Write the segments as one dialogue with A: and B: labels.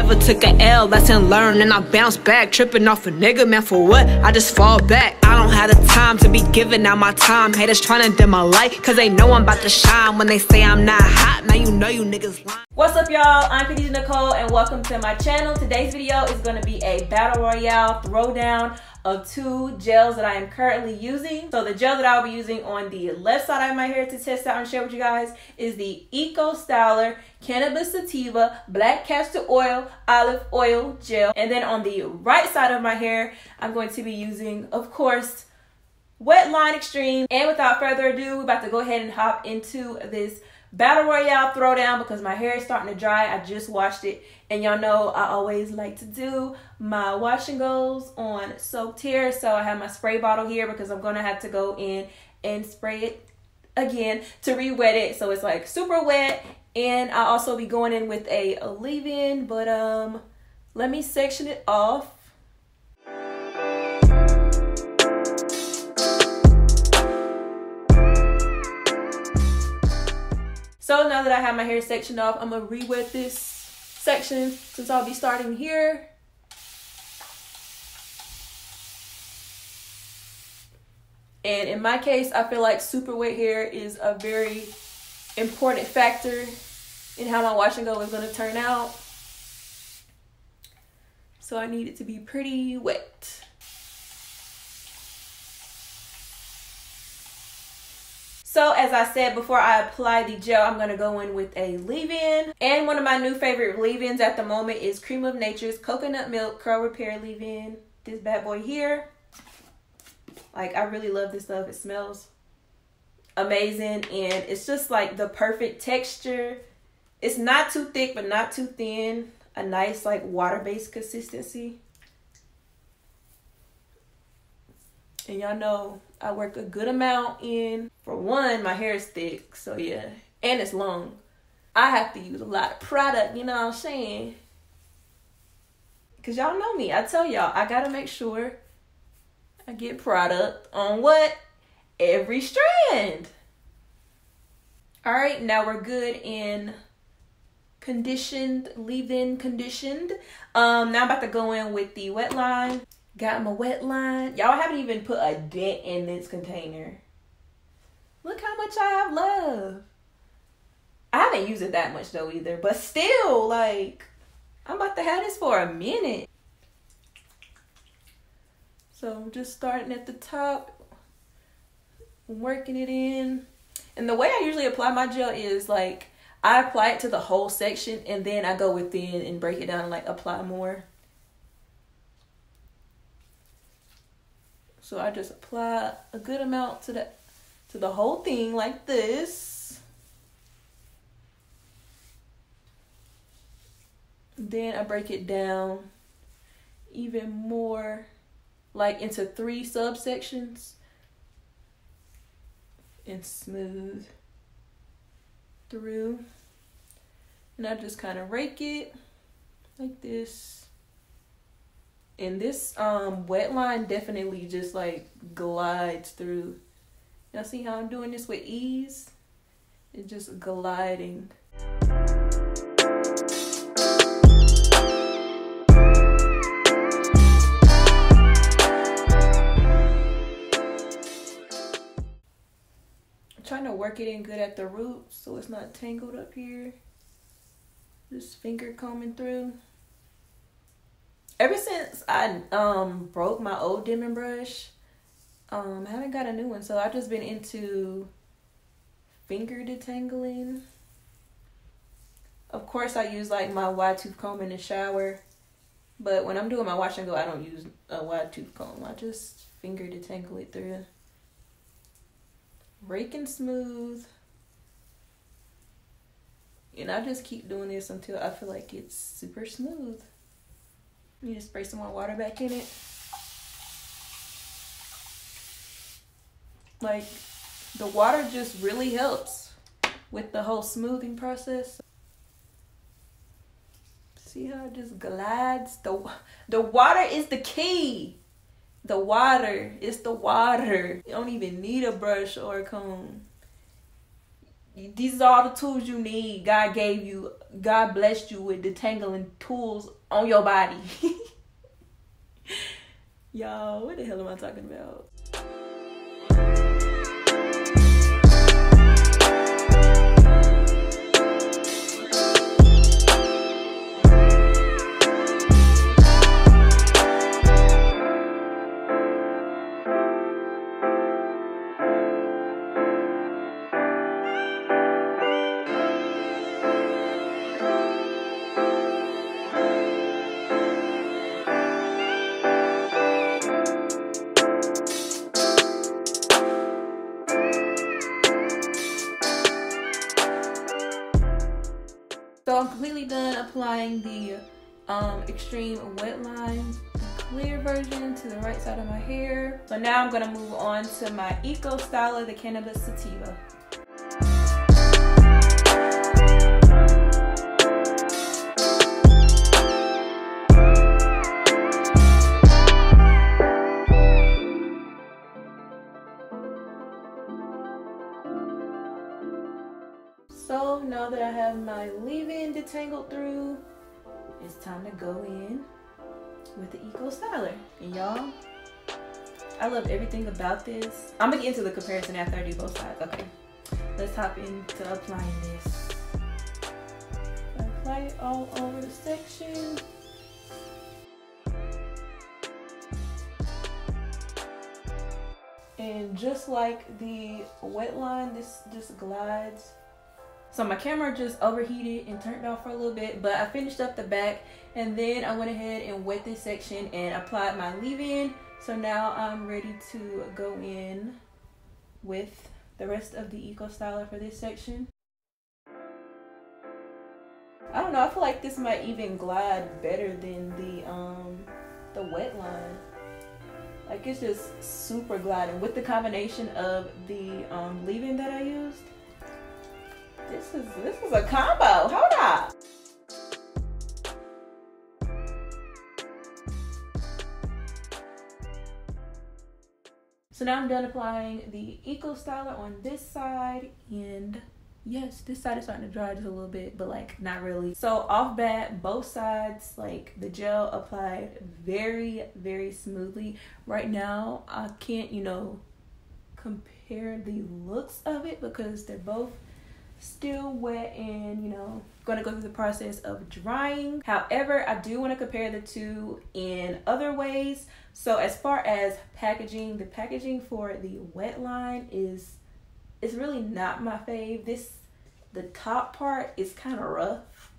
A: never took a L, lesson learned, and I bounce back. Tripping off a nigga, man, for what? I just fall back. I don't have the time to be giving out my time. Haters trying to dim my light, cause they know I'm about to shine. When they say I'm not hot, now you know you niggas lying.
B: What's up, y'all? I'm Kadijah Nicole, and welcome to my channel. Today's video is going to be a battle royale throwdown of 2 gels that I am currently using. So the gel that I'll be using on the left side of my hair to test out and share with you guys is the Eco Styler Cannabis Sativa Black Castor Oil Olive Oil Gel. And then on the right side of my hair, I'm going to be using, of course, Wetline Xtreme. And without further ado, we're about to go ahead and hop into this battle royale throwdown because my hair is starting to dry. I just washed it, and y'all know I always like to do my wash and goes on soaked hair. So I have my spray bottle here because I'm gonna have to go in and spray it again to re-wet it so it's like super wet. And I'll also be going in with a leave-in, but let me section it off. So now that I have my hair sectioned off, I'm gonna re-wet this section since I'll be starting here. And in my case, I feel like super wet hair is a very important factor in how my wash and go is gonna turn out. So I need it to be pretty wet. So as I said, before I apply the gel, I'm going to go in with a leave-in. And one of my new favorite leave-ins at the moment is Cream of Nature's Coconut Milk Curl Repair Leave-In. This bad boy here. Like, I really love this stuff. It smells amazing. And it's just like the perfect texture. It's not too thick, but not too thin. A nice like water-based consistency. And y'all know I work a good amount in. For one, my hair is thick, so yeah. And it's long. I have to use a lot of product, you know what I'm saying? Because y'all know me. I tell y'all, I got to make sure I get product on what? Every strand. Alright, now we're good in conditioned, leave-in conditioned. Now I'm about to go in with the wet line. Got my wet line. Y'all haven't even put a dent in this container. Look how much I have left. I haven't used it that much though either. But still, like, I'm about to have this for a minute. So I'm just starting at the top. Working it in. And the way I usually apply my gel is like, I apply it to the whole section. And then I go within and break it down and like apply more. So I just apply a good amount to the whole thing like this. Then I break it down even more, like into 3 subsections, and smooth through. And I just kind of rake it like this. And this wet line definitely just like glides through. Y'all see how I'm doing this with ease? It's just gliding. I'm trying to work it in good at the roots so it's not tangled up here. Just finger combing through. Ever since I broke my old dimming brush, I haven't got a new one. So I've just been into finger detangling. Of course, I use like my wide tooth comb in the shower. But when I'm doing my wash and go, I don't use a wide tooth comb. I just finger detangle it through. Raking smooth. And I just keep doing this until I feel like it's super smooth. You just spray some more water back in it. Like, the water just really helps with the whole smoothing process. See how it just glides? The water is the key. The water is the water. You don't even need a brush or a comb. these are all the tools you need. God gave you. God blessed you with detangling tools on your body. Y'all, what the hell am I talking about? So I'm completely done applying the Extreme Wetline clear version to the right side of my hair. So now I'm gonna move on to my Eco Styler, the Cannabis Sativa. So now that I have my leave-in detangled through, it's time to go in with the Eco Styler. And y'all, I love everything about this. I'm gonna get into the comparison after I do both sides. Okay, let's hop into applying this. I apply it all over the section. And just like the Wetline, this just glides. So my camera just overheated and turned off for a little bit, but I finished up the back and then I went ahead and wet this section and applied my leave-in. So now I'm ready to go in with the rest of the Eco Styler for this section. I don't know, I feel like this might even glide better than the Wetline. Like, it's just super gliding with the combination of the leave-in that I used. This is a combo. Hold up. So now I'm done applying the Eco Styler on this side, and yes, this side is starting to dry just a little bit, but like not really. So off bat, both sides, like the gel applied very, very smoothly. Right now, I can't, you know, compare the looks of it because they're both still wet and, you know, going to go through the process of drying. However, I do want to compare the two in other ways. So as far as packaging, the packaging for the Wetline is really not my fave. The top part is kind of rough,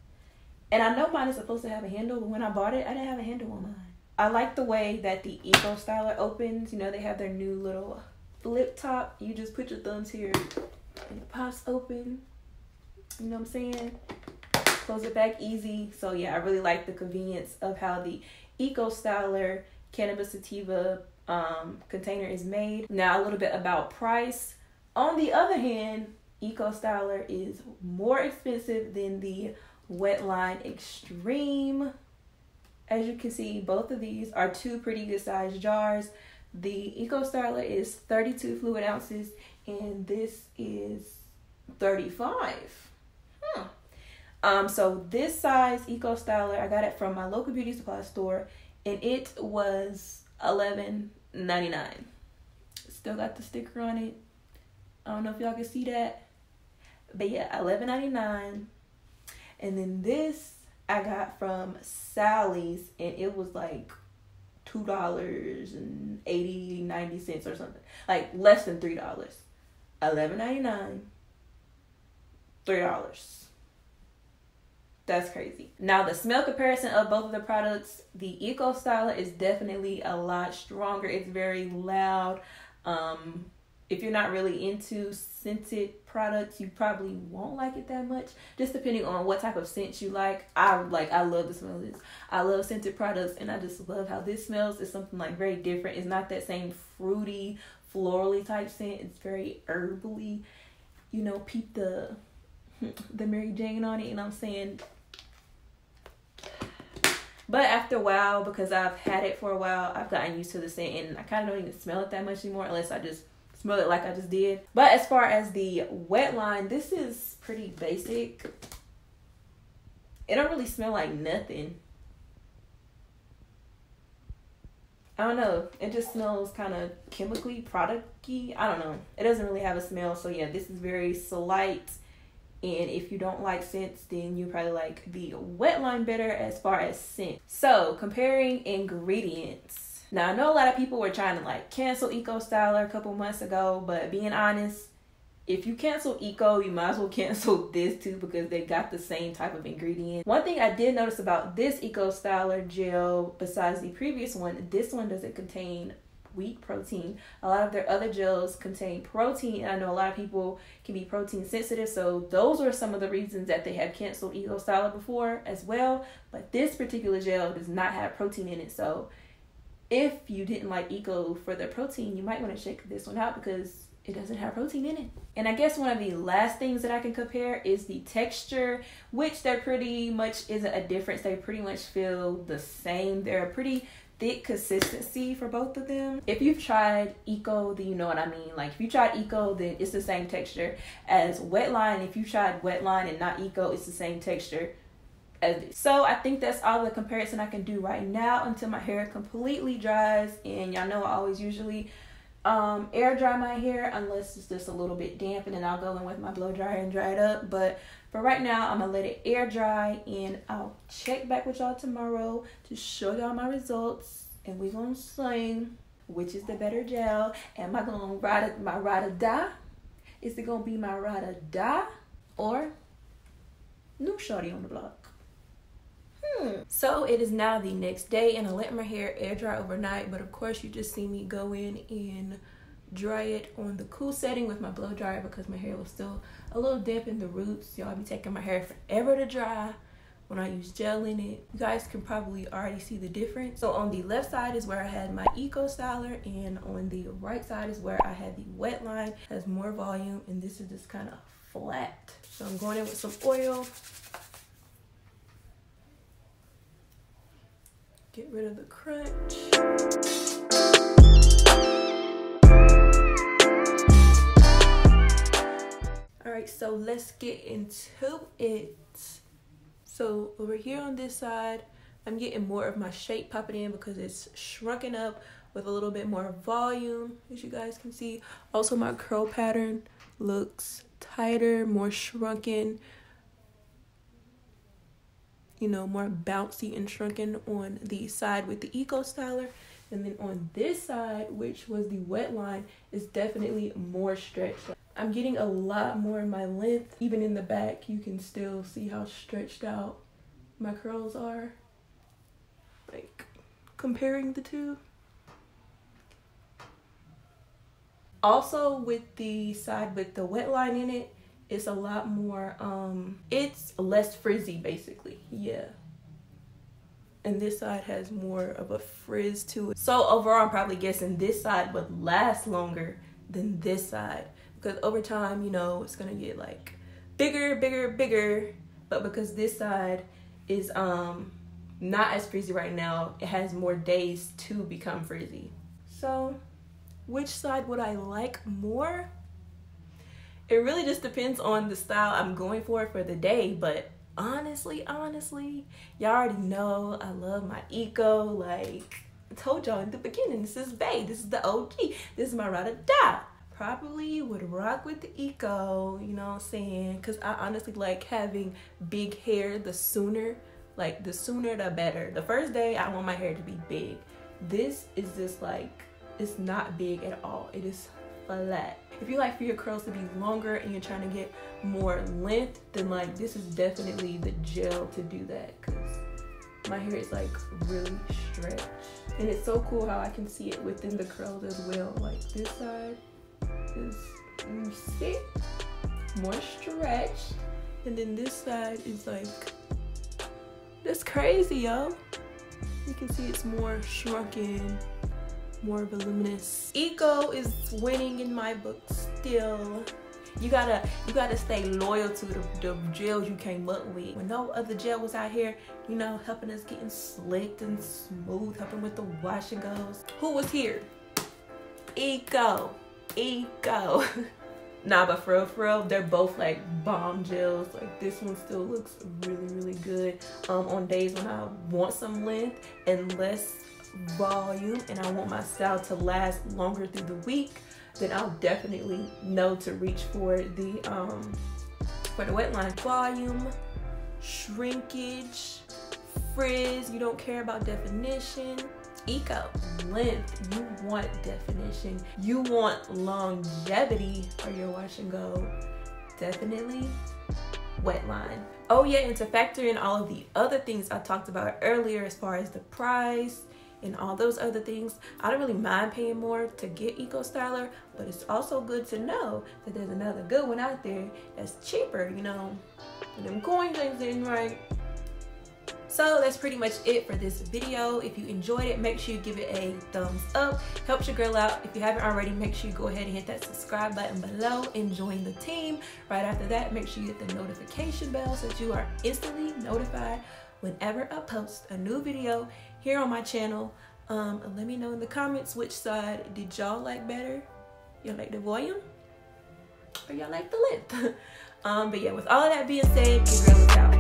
B: and I know mine is supposed to have a handle, but when I bought it, I didn't have a handle on mine. I like the way that the Eco Styler opens. You know, they have their new little flip top. You just put your thumbs here and it pops open. You know what I'm saying? Close it back easy. So yeah, I really like the convenience of how the Eco Styler Cannabis Sativa container is made. Now a little bit about price. On the other hand, Eco Styler is more expensive than the Wetline Xtreme. As you can see, both of these are two pretty good sized jars. The Eco Styler is 32 fluid ounces and this is 35. So this size Eco Styler, I got it from my local beauty supply store and it was $11.99. Still got the sticker on it. I don't know if y'all can see that, but yeah, $11.99. And then this I got from Sally's and it was like $2.80-90 or something, like less than $3. $11.99, $3. That's crazy. Now the smell comparison of both of the products, the Eco Styler is definitely a lot stronger. It's very loud. If you're not really into scented products, you probably won't like it that much, just depending on what type of scent you like. I love the smell of this. I love scented products and I just love how this smells. It's something like very different. It's not that same fruity, florally type scent. It's very herbally. You know, peep the Mary Jane on it, you know what I'm saying? But after a while, because I've had it for a while, I've gotten used to the scent and I kind of don't even smell it that much anymore unless I just smell it like I just did. But as far as the Wetline, this is pretty basic. It don't really smell like nothing. I don't know. It just smells kind of chemically product-y. I don't know. It doesn't really have a smell. So yeah, this is very slight. And if you don't like scents, then you probably like the Wetline better as far as scent. So comparing ingredients. Now I know a lot of people were trying to like cancel Eco Styler a couple months ago, but being honest, if you cancel Eco, you might as well cancel this too because they got the same type of ingredient. One thing I did notice about this Eco Styler gel, besides the previous one, this one doesn't contain wheat protein. A lot of their other gels contain protein, and I know a lot of people can be protein sensitive, so those are some of the reasons that they have canceled Eco Styler before as well. But this particular gel does not have protein in it, so if you didn't like Eco for the protein, you might want to check this one out because it doesn't have protein in it. And I guess one of the last things that I can compare is the texture, which there pretty much isn't a difference. They pretty much feel the same. They're a pretty thick consistency for both of them. If you've tried Eco, then you know what I mean. Like if you tried Eco, then it's the same texture as Wetline. If you tried Wetline and not Eco, it's the same texture as this. So I think that's all the comparison I can do right now until my hair completely dries. And y'all know I always usually air dry my hair unless it's just a little bit damp, and then I'll go in with my blow dryer and dry it up. But for right now, I'm gonna let it air dry, and I'll check back with y'all tomorrow to show y'all my results, and we're gonna see which is the better gel. Am I gonna ride or die? Is it gonna be my ride or die or new shorty on the block? So it is now the next day, and I let my hair air dry overnight, but of course you just see me go in and dry it on the cool setting with my blow dryer because my hair was still a little damp in the roots. Y'all be taking my hair forever to dry when I use gel in it. You guys can probably already see the difference. So on the left side is where I had my Eco Styler, and on the right side is where I had the Wetline. It has more volume, and this is just kind of flat. So I'm going in with some oil. Get rid of the crunch. All right, so let's get into it. So over here on this side, I'm getting more of my shape popping in because it's shrunken up with a little bit more volume, as you guys can see. Also, my curl pattern looks tighter, more shrunken, you know, more bouncy and shrunken on the side with the Eco Styler. And then on this side, which was the Wetline, is definitely more stretched. I'm getting a lot more in my length. Even in the back, you can still see how stretched out my curls are. Like, comparing the two. Also, with the side with the Wetline in it, it's a lot more, it's less frizzy basically, yeah. And this side has more of a frizz to it. So overall, I'm probably guessing this side would last longer than this side, because over time, you know, it's gonna get like bigger, bigger, bigger. But because this side is not as frizzy right now, it has more days to become frizzy. So which side would I like more? It really just depends on the style I'm going for the day. But honestly, y'all already know I love my Eco. Like I told y'all in the beginning, this is bae, this is the OG, this is my ride or die. Probably would rock with the Eco, you know what I'm saying? Because I honestly like having big hair. The sooner the better. The first day I want my hair to be big. This is just like, it's not big at all. It is flat. If you like for your curls to be longer and you're trying to get more length, then like this is definitely the gel to do that, because my hair is like really stretched. And it's so cool how I can see it within the curls as well. Like this side is, you see, more stretched, and then this side is like, that's crazy, yo. You can see it's more shrunken, more voluminous. Eco is winning in my book still. You gotta stay loyal to the gels you came up with. When no other gel was out here, you know, helping us getting slicked and smooth, helping with the wash and goes. Who was here? Eco. Eco. Nah, but for real, they're both like bomb gels. Like this one still looks really good on days when I want some length and less volume and I want my style to last longer through the week. Then I'll definitely know to reach for the Wetline. Volume, shrinkage, frizz, you don't care about definition. Eco, length, you want definition, you want longevity for your wash and go, definitely Wetline. Oh yeah, and to factor in all of the other things I talked about earlier as far as the price and all those other things, I don't really mind paying more to get Eco Styler, but it's also good to know that there's another good one out there that's cheaper, you know, them coin things in, right? So that's pretty much it for this video. If you enjoyed it, make sure you give it a thumbs up. Helps your girl out. If you haven't already, make sure you go ahead and hit that subscribe button below and join the team. Right after that, make sure you hit the notification bell so that you are instantly notified whenever I post a new video here on my channel. Let me know in the comments which side did y'all like better. Y'all like the volume or y'all like the length? But yeah, with all of that being said, your girl is out.